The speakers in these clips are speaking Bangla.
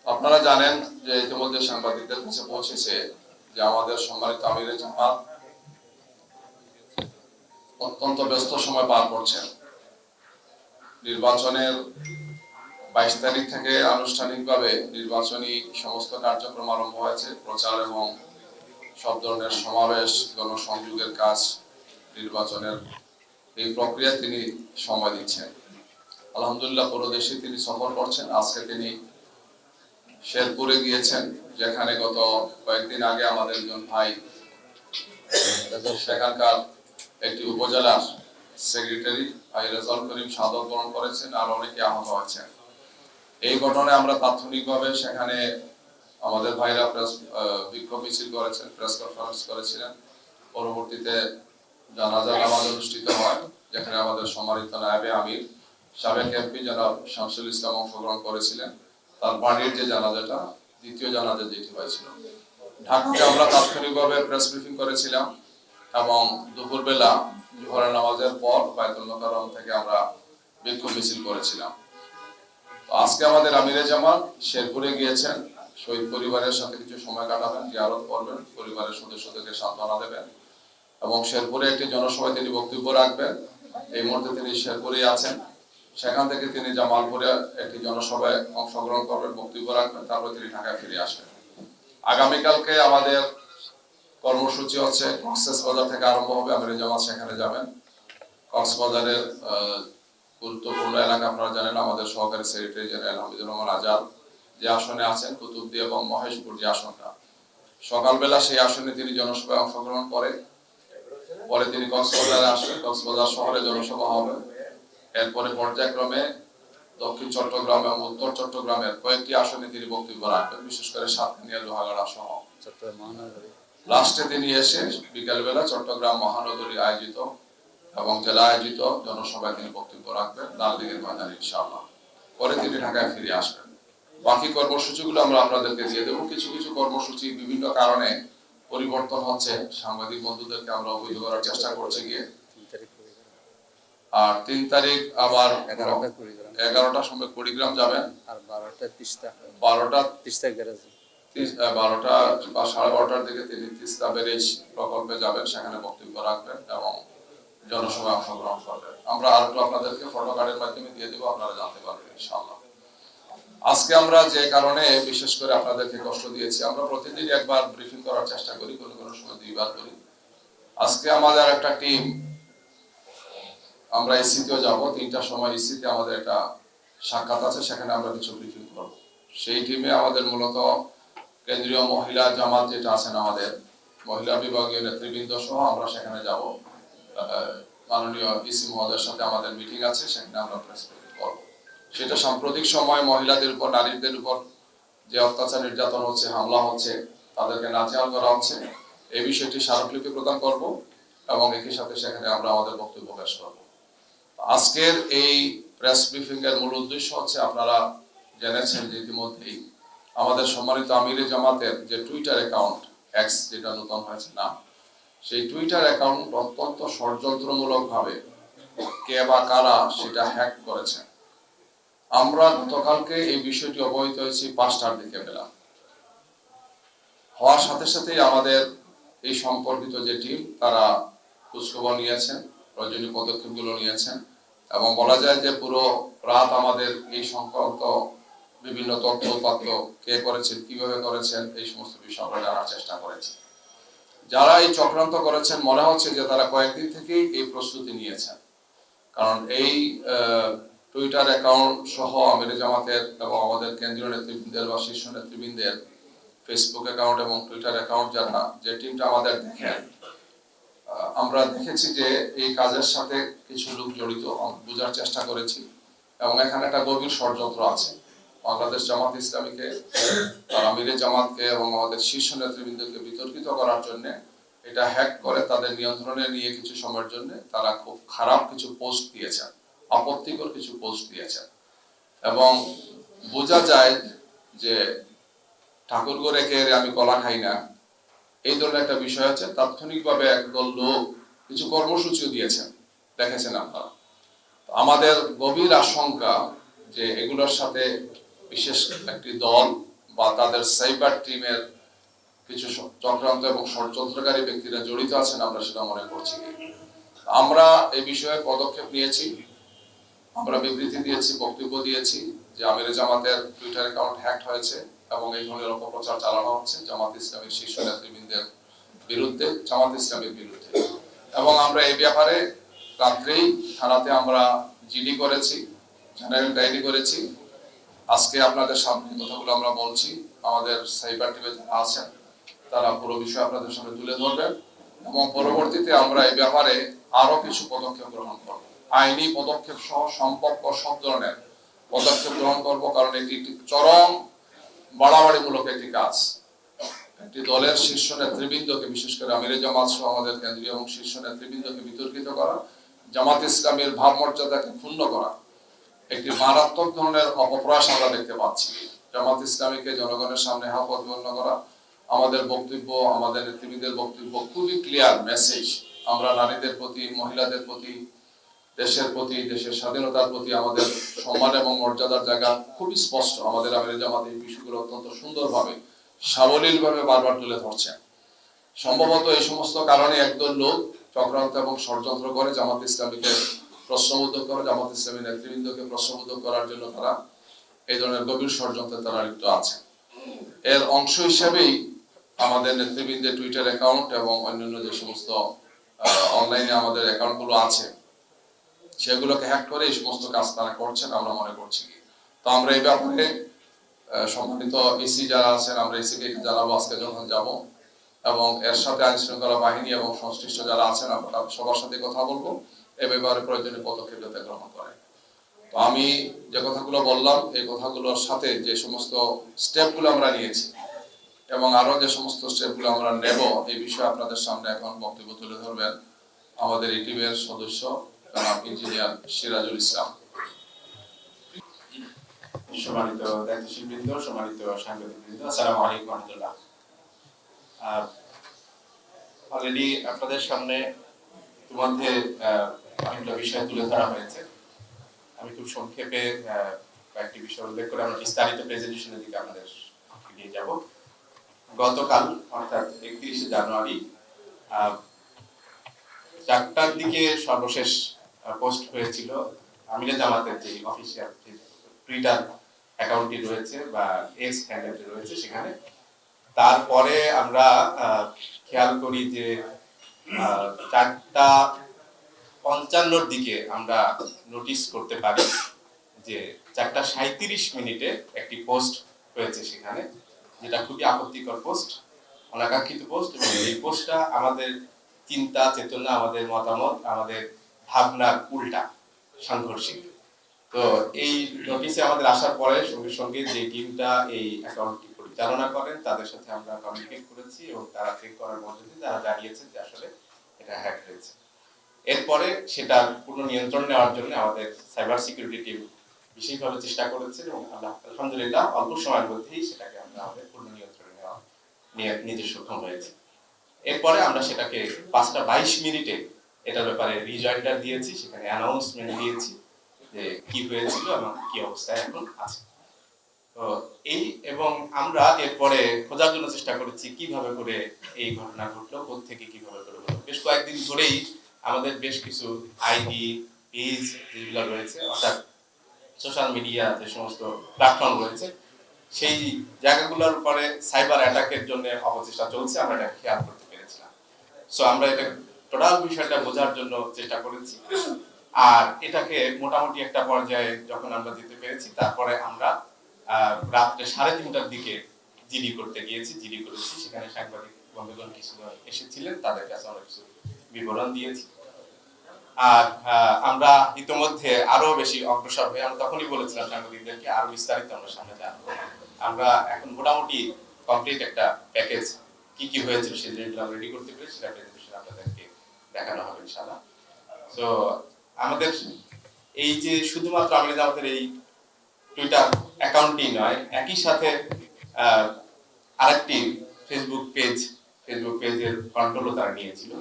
আপনারা জানেন যে ইতিমধ্যে সাংবাদিকদের কাছে পৌঁছেছে যে আমাদের সম্মানিত আমিরে জামাত অত্যন্ত ব্যস্ত সময় পার করছেন। নির্বাচনের 22 তারিখ থেকে আনুষ্ঠানিকভাবে নির্বাচনী সমস্ত কার্যক্রম আরম্ভ হয়েছে। প্রচার এবং সব ধরনের সমাবেশ, গণসংযোগের কাজ, নির্বাচনের এই প্রক্রিয়া তিনি সময় দিচ্ছেন। আলহামদুলিল্লাহ পুরো দেশে তিনি সফর করছেন। আজকে তিনি শেরপুরে গিয়েছেন, যেখানে গত কয়েকদিন আগে আমাদের একজন ভাই সেখানকার একটি উপজেলার সেক্রেটারি ভাই রেজাউল করিম শাহাদাত বরণ করেছেন, আর অনেকে আহত হয়েছেন। এই ঘটনায় আমরা তাৎক্ষণিকভাবে সেখানে আমাদের ভাইরা বিক্ষোভ মিছিল করেছেন, প্রেস কনফারেন্স করেছিলেন। পরবর্তীতে জানাজা নামাজ অনুষ্ঠিত হয়, যেখানে আমাদের সম্মানিত নায়েবে আমির সাবেক এমপি জনাব শামসুল ইসলাম অংশগ্রহণ করেছিলেন। তার বাড়ির যে জানাজাটা, দ্বিতীয় জানাজা যেটি হয়েছিল, ঢাকাতে আমরা তাৎক্ষণিকভাবে প্রেস ব্রিফিং করেছিলাম এবং দুপুরবেলা জোহরের নামাজের পর বায়তুল মোকাররম থেকে আমরা বিক্ষোভ মিছিল করেছিলাম। আজকে আমাদের আমিরে জামাত শেরপুরে গিয়েছেন, শহীদ পরিবারের সাথে কিছু সময় কাটাবেন, জিয়ারত করবেন, পরিবারের সদস্যদেরকে সান্ত্বনা দেবেন এবং শেরপুরে একটি জনসভায় তিনি বক্তব্য রাখবেন। এই মুহূর্তে তিনি শেরপুরেই আছেন। সেখান থেকে তিনি জামালপুরে একটি জনসভায় অংশগ্রহণ করবেন, বক্তব্য রাখবেন, তারপর তিনি ঢাকায় ফিরে আসবেন। আগামীকালকে আমাদের কর্মসূচি হচ্ছে কক্সবাজার থেকে আরম্ভ হবে। আমিরে জামাত সেখানে যাবেন। কক্সবাজারের গুরুত্বপূর্ণ এলাকা আপনারা জানেন, আমাদের সহকারী সেক্রেটারি জেনারেল হামিদুর রহমান আজাদ যে আসনে আছেন, কুতুবদি এবং মহেশপুর যে আসনটা, সকালবেলা সেই আসনে তিনি জনসভায় অংশগ্রহণ করে পরে তিনি কক্সবাজারে আসবেন। কক্সবাজার শহরে জনসভা হবে। এরপরে পর্যায়ক্রমে দক্ষিণ চট্টগ্রাম এবং উত্তর চট্টগ্রামের কয়েকটি আসনে তিনি বক্তব্য রাখবেন, বিশেষ করে সাতক্ষীরা, লোহাগাড়া সহ। লাস্টে তিনি এসে বিকালবেলা চট্টগ্রাম মহানগরী আয়োজিত এবং জেলা আয়োজিত জনসভায় তিনি বক্তব্য রাখবেন লালদিঘির ময়দানে ইনশাআল্লাহ। পরে তিনি ঢাকায় ফিরে আসবেন। বাকি কর্মসূচিগুলো আমরা আপনাদেরকে দিয়ে দেবো। কিছু কিছু কর্মসূচি বিভিন্ন কারণে পরিবর্তন হচ্ছে, সাংবাদিক বন্ধুদেরকে আমরা অবহিত করার চেষ্টা করছি গিয়ে। আর 3 তারিখ আবার 11টার সময় কুড়িগ্রাম যাবেন, আর 12টা তিস্তা গ্যারেজ, 12টা বা 12:30টার দিকে তিনি তিস্তা ব্যারেজ প্রকল্পে যাবেন, সেখানে বক্তব্য রাখবেন এবং জনসভায় অংশগ্রহণ করবেন। আমরা আরেকটু আপনাদেরকে ফটো কার্ডের মাধ্যমে দিয়ে দেবো, আপনারা জানতে পারবেন ইনশাআল্লাহ। আজকে আমরা যে কারণে বিশেষ করে আপনাদেরকে কষ্ট দিয়েছি, আমরা প্রতিদিন একবার ব্রিফিং করার চেষ্টা করি, কোনো কোনো সময় 2বার করি। আজকে আমাদের একটা টিম, আমরা ইসিতেও যাব, 3টার সময় ইসিতে আমাদের একটা সাক্ষাৎ আছে, সেখানে আমরা কিছু ব্রিফিং করব। সেই টিমে আমাদের মূলত কেন্দ্রীয় মহিলা জামাত যেটা আছেন, আমাদের মহিলা বিভাগীয় নেতৃবৃন্দ সহ আমরা সেখানে যাব। মাননীয় ইসি মহোদয়ের সাথে আমাদের মিটিং আছে, সেখানে আমরা প্রেস ব্রিফিং করব। সেটা সাম্প্রতিক সময় মহিলাদের উপর, নারীদের উপর যে অত্যাচার নির্যাতন হচ্ছে, হামলা হচ্ছে, তাদেরকে নাজেহাল করা হচ্ছে, এই বিষয়টি স্মারকলিপি প্রদান করব এবং একই সাথে সেখানে আমরা আমাদের বক্তব্য পেশ করব। আজকের এই প্রেস ব্রিফিং এর মূল উদ্দেশ্য হচ্ছে, আপনারা জেনেছেন যে ইতিমধ্যেই আমাদের সম্মানিত আমিরে জামাতের যে টুইটার অ্যাকাউন্ট এক্স, যেটা নতুন হয়েছে না, সেই টুইটার অ্যাকাউন্ট অত্যন্ত ষড়যন্ত্রমূলক ভাবে কে বা কারা সেটা হ্যাক করেছে। আমরা গতকালকে এই বিষয়টি অবহিত হয়েছি 5টার দিকে বেলা। হওয়ার সাথে সাথেই আমাদের এই সম্পর্কিত যে টিম, তারা খোঁজখবর নিয়েছেন, প্রয়োজনীয় পদক্ষেপগুলো নিয়েছেন এবং বলা যায় যে পুরো রাত আমাদের এই সংক্রান্ত বিভিন্ন তথ্য উপাত্ত, কে করেছেন, কিভাবে করেছেন, এই সমস্ত বিষয় আমরা জানার চেষ্টা করেছি। যারা এই চক্রান্ত করেছেন, মনে হচ্ছে যে তারা কয়েকদিন থেকেই এই প্রস্তুতি নিয়েছেন, কারণ এই টুইটার অ্যাকাউন্ট সহ আমিরে জামাতের এবং আমাদের কেন্দ্রীয় নেতৃবৃন্দের বা শীর্ষ নেতৃবৃন্দের ফেসবুক অ্যাকাউন্ট এবং টুইটার অ্যাকাউন্ট, যারা যে টিমটা আমাদের দেখেন, আমরা দেখেছি যে এই কাজের সাথে কিছু লোক জড়িত, বোঝার চেষ্টা করেছি এবং এখানে একটা গভীর ষড়যন্ত্র আছে। বাংলাদেশ জামাত ইসলামীকে, আমিরে জামাতকে এবং আমাদের শীর্ষ নেতৃবৃন্দকে বিতর্কিত করার জন্য এটা হ্যাক করে তাদের নিয়ন্ত্রণে নিয়ে কিছু সময়ের জন্য তারা খুব খারাপ কিছু পোস্ট দিয়েছেন, আপত্তিকর কিছু পোস্ট দিয়েছেন এবং বোঝা যায় যে ঠাকুর করে কে আমি কলা খাই না, এই ধরনের একটা বিষয় আছে। তাৎক্ষণিকভাবে একদল লোক কিছু কর্মসূচিও দিয়েছেন, দেখেছেন আপনারা। আমাদের গভীর আশঙ্কা যে এগুলোর সাথে বিশেষ একটি দল বা তাদের সাইবার টিমের কিছু চক্রান্ত এবং ষড়যন্ত্রকারী ব্যক্তিরা জড়িত আছেন আমরা সেটা মনে করছি। আমরা এই বিষয়ে পদক্ষেপ নিয়েছি, আমরা বিবৃতি দিয়েছি, বক্তব্য দিয়েছি যে আমিরে জামাতের টুইটার অ্যাকাউন্ট হ্যাক হয়েছে এবং এই ধরনের অপপ্রচার চালানো হচ্ছে জামাত ইসলামের শীর্ষ নেতৃবৃন্দের বিরুদ্ধে, জামাত ইসলামের বিরুদ্ধে। এবং আমরা এই ব্যাপারে রাত্রেই থানাতে আমরা জিডি করেছি, জেনারেল ডায়েরি করেছি। আজকে আপনাদের সামনে কথাগুলো আমরা বলছি, আমাদের সাইবার টিমে যারা আছেন তারা পুরো বিষয় আপনাদের সামনে তুলে ধরবেন এবং পরবর্তীতে আমরা এই ব্যাপারে আরো কিছু পদক্ষেপ গ্রহণ করব, আইনি পদক্ষেপ সহ সম্পর্ক সব ধরনের পদক্ষেপ গ্রহণ করব। কারণ এটি একটি চরম বাড়াবাড়িমূলক একটি কাজ। একটি দলের শীর্ষ নেতৃবৃন্দকে, বিশেষ করে আমিরে জামাত সহ আমাদের কেন্দ্রীয় এবং শীর্ষ নেতৃবৃন্দকে বিতর্কিত করা, জামাত ইসলামের ভাবমর্যাদাকে ক্ষুণ্ণ করা, একটি মারাত্মক ধরনের অপপ্রয়াস আমরা দেখতে পাচ্ছি। জামাত ইসলামীকে জনগণের সামনে হা প্রতিপন্ন করা, আমাদের বক্তব্য, আমাদের নেতৃবৃন্দের বক্তব্য খুবই ক্লিয়ার মেসেজ। আমরা নারীদের প্রতি, মহিলাদের প্রতি, দেশের প্রতি, দেশের স্বাধীনতার প্রতি আমাদের সম্মান এবং মর্যাদার জায়গা খুবই স্পষ্ট। আমাদের আমিরে জামাত এই বিষয়গুলো অত্যন্ত সুন্দরভাবে, সাবলীলভাবে বারবার তুলে ধরছেন। সম্ভবত এই সমস্ত কারণে একদল লোক চক্রান্ত এবং ষড়যন্ত্র করে জামাত ইসলামীকে প্রশ্নবুদ্ধ করে, জামাত ইসলামী নেতৃবৃন্দকে প্রশ্নবুদ্ধ করার জন্য তারা এই ধরনের গভীর ষড়যন্ত্রে তারা লিপ্ত আছে। এর অংশ হিসেবেই আমাদের নেতৃবৃন্দের টুইটার অ্যাকাউন্ট এবং অন্যান্য যে সমস্ত অনলাইনে আমাদের অ্যাকাউন্টগুলো আছে সেগুলোকে হ্যাক করে এই সমস্ত কাজ তারা করছেন আমরা মনে করছি। তো আমরা এই ব্যাপারে সম্মানিত ইসি যারা আছেন, আমরা ইসিকে জানাবো আজকে যখন যাব, এবং এর সাথে আইন শৃঙ্খলা বাহিনী এবং সংশ্লিষ্ট যারা আছেন আমরা সবার সাথে কথা বলবো এ ব্যাপারে প্রয়োজনীয় পদক্ষেপ যাতে গ্রহণ করে। তো আমি যে কথাগুলো বললাম এই কথাগুলোর সাথে যে সমস্ত স্টেপগুলো আমরা নিয়েছি এবং আরো যে সমস্ত স্টেপগুলো আমরা নেব এই বিষয়ে আপনাদের সামনে এখন বক্তব্য তুলে ধরবেন আমাদের এই টিমের সদস্য জনাব ইঞ্জিনিয়ার সিরাজুল ইসলাম। সম্মানিত দায়িত্বশীল বৃন্দ, সম্মানিত সাংবাদিক বৃন্দ, আসসালামু আলাইকুম ওয়া রাহমাতুল্লাহ। অলরেডি আপনাদের সামনে ইতিমধ্যে অনেকটা বিষয় তুলে ধরা হয়েছে। আমি খুব সংক্ষেপে কয়েকটি বিষয় উল্লেখ করে আমরা বিস্তারিত প্রেজেন্টেশনের দিকে আমাদের নিয়ে যাব। গতকাল অর্থাৎ 31শে জানুয়ারি 4টার দিকে সর্বশেষ পোস্ট হয়েছিল আমিরে জামাতের যে অফিসিয়াল টুইটার অ্যাকাউন্টটি রয়েছে বা এক্স হ্যান্ডেলটি রয়েছে সেখানে। তারপরে আমরা খেয়াল করি যে 4:55 দিকে আমরা নোটিস করতে পারি যে 4:37 একটি পোস্ট হয়েছে সেখানে, যেটা খুবই আপত্তিকর পোস্ট, অনাকাঙ্ক্ষিত পোস্ট। এবং এই পোস্টটা আমাদের চিন্তা চেতনা, আমাদের মতামত, আমাদের ভাবনার উল্টা, সাংঘর্ষিক। তো এই নোটিশে আমাদের আসার পরে সঙ্গে সঙ্গে যে টিমটা এই অ্যাকাউন্টটি পরিচালনা করেন তাদের সাথে আমরা কমিউনিকেট করেছি এবং তারা চেক করার মধ্যে দিয়ে তারা জানিয়েছেন যে আসলে এটা হ্যাক হয়েছে। এরপরে সেটার পূর্ণ নিয়ন্ত্রণ নেওয়ার জন্য আমাদের সাইবার সিকিউরিটি টিম বিশেষভাবে চেষ্টা করেছে এবং আলহামদুলিল্লাহ অল্প সময়ের মধ্যেই সেটাকে আমরা আমাদের পূর্ণ নিয়ন্ত্রণে নেওয়া নিজে সক্ষম হয়েছে। এরপরে আমরা সেটাকে 5:22 এটার ব্যাপারে রিজয়েন্ডার দিয়েছি, সেখানে অ্যানাউন্সমেন্ট দিয়েছি যে কি হয়েছিল এবং কি অবস্থায় এখন আছে। তো এই এবং আমরা এরপরে খোঁজার জন্য চেষ্টা করেছি কিভাবে করে এই ঘটনা ঘটলো, কোত্থেকে কিভাবে করে ঘটলো। বেশ কয়েকদিন ধরেই আমাদের বেশ কিছু আইডি পেজ যেগুলো রয়েছে, অর্থাৎ সোশ্যাল মিডিয়া যে সমস্ত প্ল্যাটফর্ম রয়েছে সেই জায়গাগুলোর উপরে সাইবার অ্যাটাকের জন্য অপচেষ্টা চলছে, আমরা এটা খেয়াল করতে পেরেছিলাম। সো আমরা এটা টোটাল বিষয়টা বোঝার জন্য চেষ্টা করেছি। আর এটাকে মোটামুটি একটা পর্যায়ে যখন আমরা দিতে পেরেছি তারপরে আমরা রাত্রে 3:30টার দিকে জিডি করতে গিয়েছি, জিডি করেছি। সেখানে সাংবাদিক বন্ধুগণ কিছু এসেছিলেন, তাদের কাছে আমরা কিছু বিবরণ দিয়েছি। আর আমরা ইতিমধ্যে আরো বেশি অগ্রসর হয়ে আমরা তখনই বলেছিলাম সাংবাদিকদেরকে আরো বিস্তারিত আমরা সামনে জানবো। আমরা এখন মোটামুটি কমপ্লিট একটা প্যাকেজ কি কি হয়েছিল সেই জিনিসগুলো আমরা রেডি করতে পেরেছি, সেটা প্রেজেন্টেশন আপনাদেরকে দেখানো হবে ইনশাআল্লাহ। তো আমাদের এই যে শুধুমাত্র আমাদের এই টুইটার অ্যাকাউন্টই নয়, একই সাথে আরেকটি ফেসবুক পেজের কন্ট্রোলও তারা নিয়েছিল।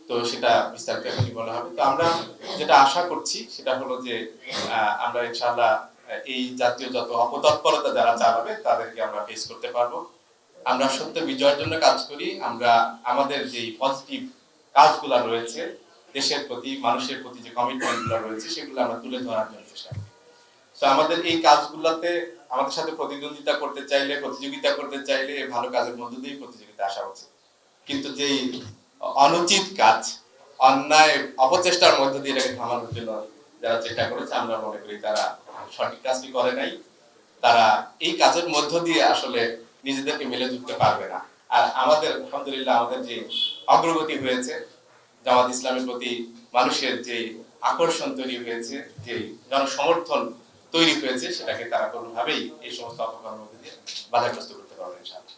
তো সেটা বিস্তারিত এখনই বলা হবে। তো আমরা যেটা আশা করছি সেটা হলো যে আমরা ইনশাআল্লাহ এই জাতীয় যত অপতৎপরতা যারা চালাবে তাদেরকে আমরা ফেস করতে পারবো। আমরা সত্য বিজয়ের জন্য কাজ করি। আমরা আমাদের যে পজিটিভ কাজগুলো রয়েছে, দেশের প্রতি মানুষের প্রতি যে কমিটমেন্টগুলো রয়েছে, সেগুলো আমরা তুলে ধরার জন্য চেষ্টা করি। তো আমাদের এই কাজগুলোতে আমাদের সাথে প্রতিদ্বন্দ্বিতা করতে চাইলে, প্রতিযোগিতা করতে চাইলে ভালো কাজের মধ্য দিয়ে প্রতিযোগিতা আসা উচিত। কিন্তু যেই অনুচিত কাজ, অন্যায় অপচেষ্টার মধ্য দিয়ে এটাকে থামানোর জন্য যারা চেষ্টা করেছে, আমরা মনে করি তারা সঠিক কাজটি করে নাই। তারা এই কাজের মধ্য দিয়ে আসলে নিজেদেরকে মেলে ধরতে পারবে না। আর আমাদের আলহামদুলিল্লাহ আমাদের যে অগ্রগতি হয়েছে, জামাত ইসলামের প্রতি মানুষের যে আকর্ষণ তৈরি হয়েছে, যে জনসমর্থন তৈরি হয়েছে, সেটাকে তারা কোনোভাবেই এই সমস্ত অপকর্মের মধ্যে দিয়ে বাধাগ্রস্ত করতে পারবে ইনশাআল্লাহ।